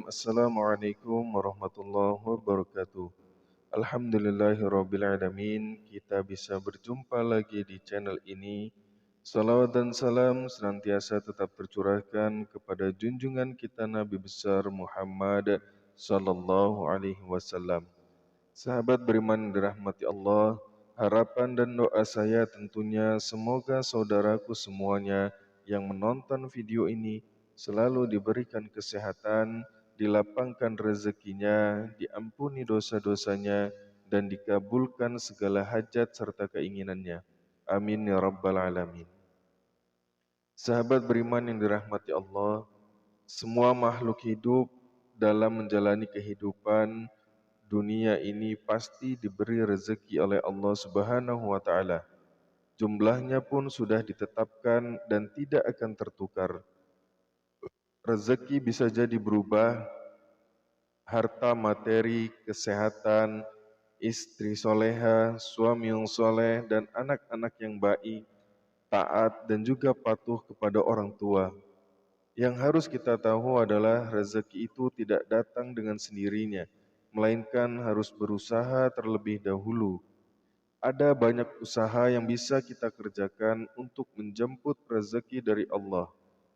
Assalamualaikum warahmatullahi wabarakatuh. Alhamdulillahirrabbilalamin, kita bisa berjumpa lagi di channel ini. Salawat dan salam senantiasa tetap tercurahkan kepada junjungan kita Nabi besar Muhammad sallallahu alaihi wasallam. Sahabat beriman yang dirahmati Allah, harapan dan doa saya tentunya semoga saudaraku semuanya yang menonton video ini selalu diberikan kesehatan, dilapangkan rezekinya, diampuni dosa-dosanya, dan dikabulkan segala hajat serta keinginannya. Amin ya rabbal alamin. Sahabat beriman yang dirahmati Allah, semua makhluk hidup dalam menjalani kehidupan dunia ini pasti diberi rezeki oleh Allah Subhanahu wa taala. Jumlahnya pun sudah ditetapkan dan tidak akan tertukar. Rezeki bisa jadi berubah, harta, materi, kesehatan, istri soleha, suami yang soleh, dan anak-anak yang baik, taat, dan juga patuh kepada orang tua. Yang harus kita tahu adalah rezeki itu tidak datang dengan sendirinya, melainkan harus berusaha terlebih dahulu. Ada banyak usaha yang bisa kita kerjakan untuk menjemput rezeki dari Allah.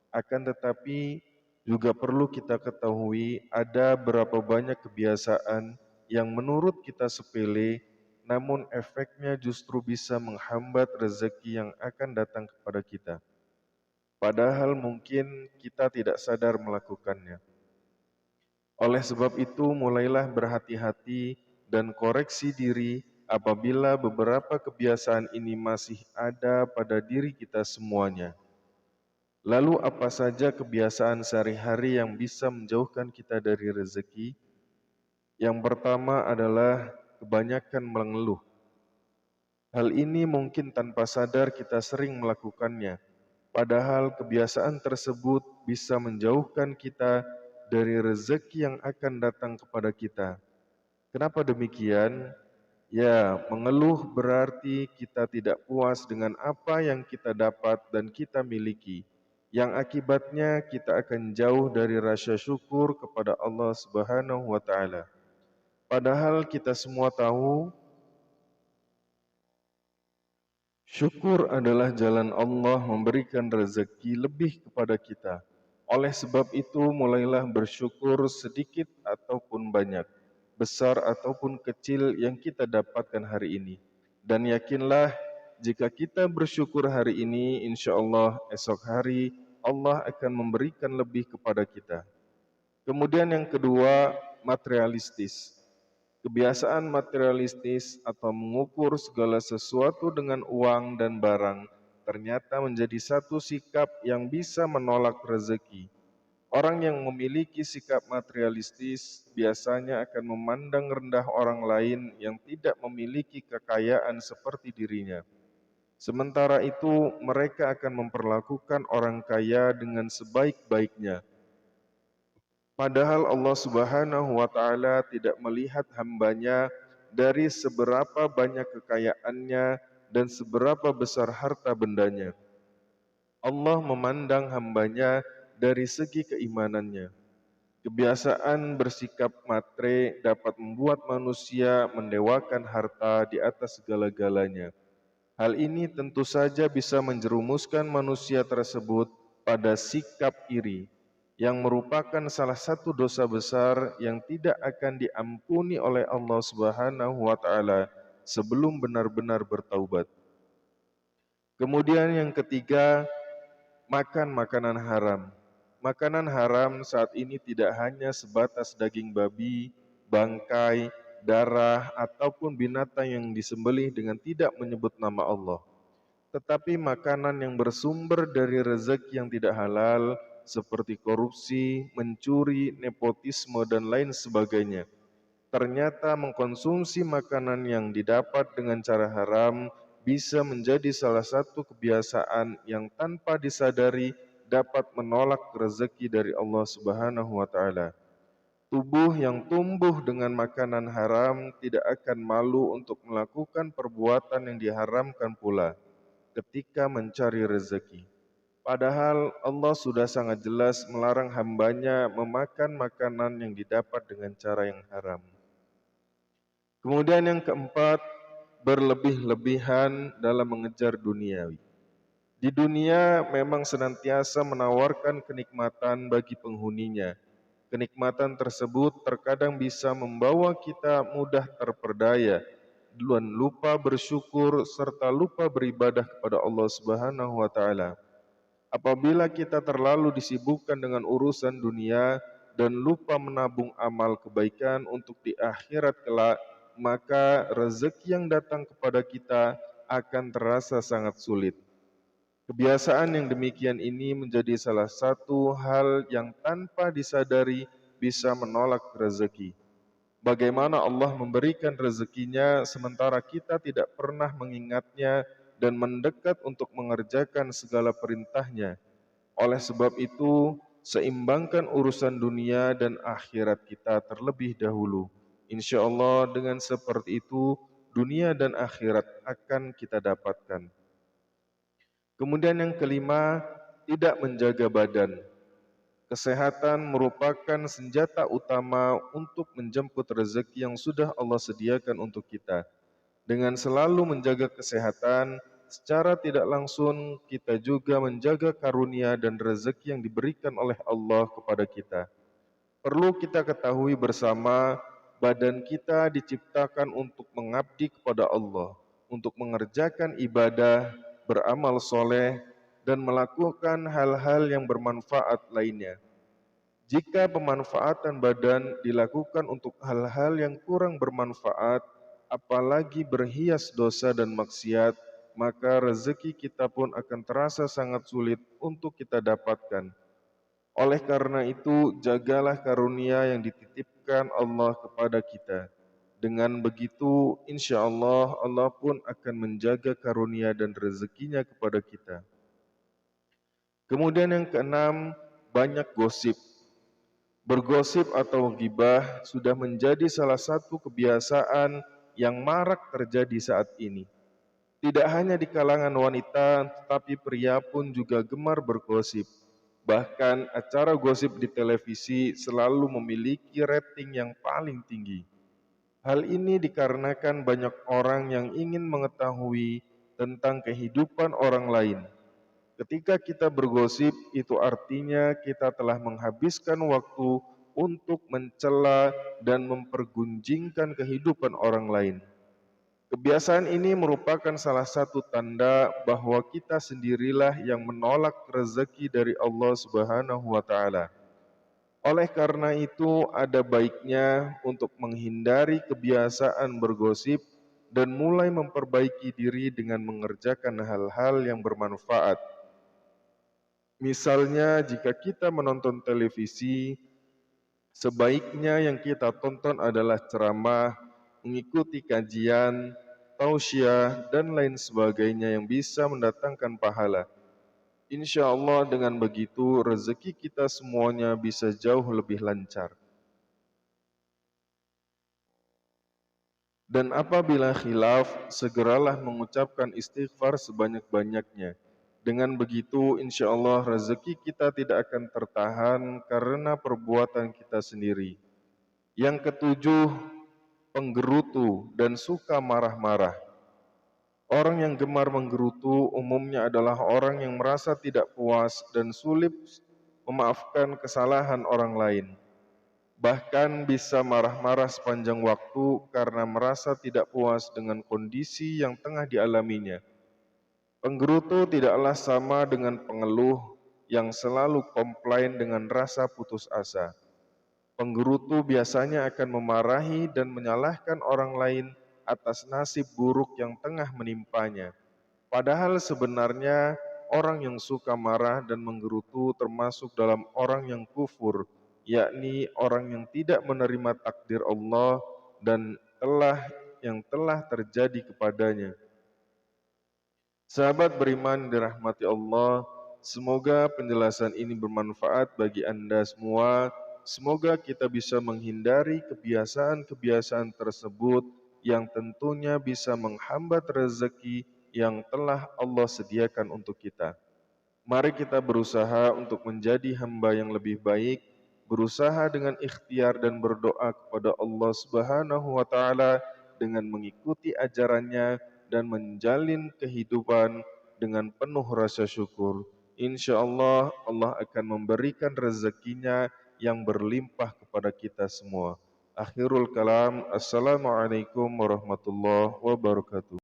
Akan tetapi juga perlu kita ketahui ada berapa banyak kebiasaan yang menurut kita sepele, namun efeknya justru bisa menghambat rezeki yang akan datang kepada kita. Padahal mungkin kita tidak sadar melakukannya. Oleh sebab itu, mulailah berhati-hati dan koreksi diri apabila beberapa kebiasaan ini masih ada pada diri kita semuanya. Lalu apa saja kebiasaan sehari-hari yang bisa menjauhkan kita dari rezeki? Yang pertama adalah kebanyakan mengeluh. Hal ini mungkin tanpa sadar kita sering melakukannya. Padahal kebiasaan tersebut bisa menjauhkan kita dari rezeki yang akan datang kepada kita. Kenapa demikian? Ya, mengeluh berarti kita tidak puas dengan apa yang kita dapat dan kita miliki. Yang akibatnya kita akan jauh dari rasa syukur kepada Allah Subhanahu wa taala. Padahal kita semua tahu syukur adalah jalan Allah memberikan rezeki lebih kepada kita. Oleh sebab itu, mulailah bersyukur sedikit ataupun banyak, besar ataupun kecil yang kita dapatkan hari ini. Dan yakinlah, jika kita bersyukur hari ini, insya Allah esok hari Allah akan memberikan lebih kepada kita. Kemudian yang kedua, materialistis. Kebiasaan materialistis atau mengukur segala sesuatu dengan uang dan barang ternyata menjadi satu sikap yang bisa menolak rezeki. Orang yang memiliki sikap materialistis biasanya akan memandang rendah orang lain yang tidak memiliki kekayaan seperti dirinya. Sementara itu, mereka akan memperlakukan orang kaya dengan sebaik-baiknya. Padahal Allah Subhanahu wa taala tidak melihat hambanya dari seberapa banyak kekayaannya dan seberapa besar harta bendanya. Allah memandang hambanya dari segi keimanannya. Kebiasaan bersikap matre dapat membuat manusia mendewakan harta di atas segala-galanya. Hal ini tentu saja bisa menjerumuskan manusia tersebut pada sikap iri, yang merupakan salah satu dosa besar yang tidak akan diampuni oleh Allah Subhanahu wa taala sebelum benar-benar bertaubat. Kemudian yang ketiga, makan makanan haram. Makanan haram saat ini tidak hanya sebatas daging babi, bangkai, darah, ataupun binatang yang disembelih dengan tidak menyebut nama Allah. Tetapi makanan yang bersumber dari rezeki yang tidak halal seperti korupsi, mencuri, nepotisme, dan lain sebagainya. Ternyata mengkonsumsi makanan yang didapat dengan cara haram bisa menjadi salah satu kebiasaan yang tanpa disadari dapat menolak rezeki dari Allah Subhanahu wa taala. Tubuh yang tumbuh dengan makanan haram tidak akan malu untuk melakukan perbuatan yang diharamkan pula ketika mencari rezeki. Padahal Allah sudah sangat jelas melarang hambanya memakan makanan yang didapat dengan cara yang haram. Kemudian yang keempat, berlebih-lebihan dalam mengejar duniawi. Di dunia memang senantiasa menawarkan kenikmatan bagi penghuninya. Kenikmatan tersebut terkadang bisa membawa kita mudah terperdaya, dan lupa bersyukur serta lupa beribadah kepada Allah Subhanahu wa taala. Apabila kita terlalu disibukkan dengan urusan dunia dan lupa menabung amal kebaikan untuk di akhirat kelak, maka rezeki yang datang kepada kita akan terasa sangat sulit. Kebiasaan yang demikian ini menjadi salah satu hal yang tanpa disadari bisa menolak rezeki. Bagaimana Allah memberikan rezekinya sementara kita tidak pernah mengingatnya dan mendekat untuk mengerjakan segala perintahnya. Oleh sebab itu, seimbangkan urusan dunia dan akhirat kita terlebih dahulu. Insya Allah dengan seperti itu, dunia dan akhirat akan kita dapatkan. Kemudian yang kelima, tidak menjaga badan. Kesehatan merupakan senjata utama untuk menjemput rezeki yang sudah Allah sediakan untuk kita. Dengan selalu menjaga kesehatan, secara tidak langsung kita juga menjaga karunia dan rezeki yang diberikan oleh Allah kepada kita. Perlu kita ketahui bersama, badan kita diciptakan untuk mengabdi kepada Allah, untuk mengerjakan ibadah, beramal soleh, dan melakukan hal-hal yang bermanfaat lainnya. Jika pemanfaatan badan dilakukan untuk hal-hal yang kurang bermanfaat, apalagi berhias dosa dan maksiat, maka rezeki kita pun akan terasa sangat sulit untuk kita dapatkan. Oleh karena itu, jagalah karunia yang dititipkan Allah kepada kita. Dengan begitu, insya Allah, Allah pun akan menjaga karunia dan rezekinya kepada kita. Kemudian yang keenam, banyak gosip. Bergosip atau ghibah sudah menjadi salah satu kebiasaan yang marak terjadi saat ini. Tidak hanya di kalangan wanita, tetapi pria pun juga gemar bergosip. Bahkan acara gosip di televisi selalu memiliki rating yang paling tinggi. Hal ini dikarenakan banyak orang yang ingin mengetahui tentang kehidupan orang lain. Ketika kita bergosip, itu artinya kita telah menghabiskan waktu untuk mencela dan mempergunjingkan kehidupan orang lain. Kebiasaan ini merupakan salah satu tanda bahwa kita sendirilah yang menolak rezeki dari Allah Subhanahu wa taala. Oleh karena itu, ada baiknya untuk menghindari kebiasaan bergosip dan mulai memperbaiki diri dengan mengerjakan hal-hal yang bermanfaat. Misalnya, jika kita menonton televisi, sebaiknya yang kita tonton adalah ceramah, mengikuti kajian, tausiah, dan lain sebagainya yang bisa mendatangkan pahala. Insya Allah dengan begitu rezeki kita semuanya bisa jauh lebih lancar. Dan apabila khilaf, segeralah mengucapkan istighfar sebanyak-banyaknya. Dengan begitu, insya Allah rezeki kita tidak akan tertahan karena perbuatan kita sendiri. Yang ketujuh, penggerutu dan suka marah-marah. Orang yang gemar menggerutu umumnya adalah orang yang merasa tidak puas dan sulit memaafkan kesalahan orang lain. Bahkan bisa marah-marah sepanjang waktu karena merasa tidak puas dengan kondisi yang tengah dialaminya. Penggerutu tidaklah sama dengan pengeluh yang selalu komplain dengan rasa putus asa. Penggerutu biasanya akan memarahi dan menyalahkan orang lain atas nasib buruk yang tengah menimpanya. Padahal sebenarnya orang yang suka marah dan menggerutu termasuk dalam orang yang kufur, yakni orang yang tidak menerima takdir Allah dan telah terjadi kepadanya. Sahabat beriman dirahmati Allah, semoga penjelasan ini bermanfaat bagi Anda semua. Semoga kita bisa menghindari kebiasaan-kebiasaan tersebut yang tentunya bisa menghambat rezeki yang telah Allah sediakan untuk kita. Mari kita berusaha untuk menjadi hamba yang lebih baik, berusaha dengan ikhtiar dan berdoa kepada Allah Subhanahu wa taala dengan mengikuti ajarannya dan menjalin kehidupan dengan penuh rasa syukur. Insya Allah, Allah akan memberikan rezekinya yang berlimpah kepada kita semua. Akhirul kalam, Assalamualaikum warahmatullahi wabarakatuh.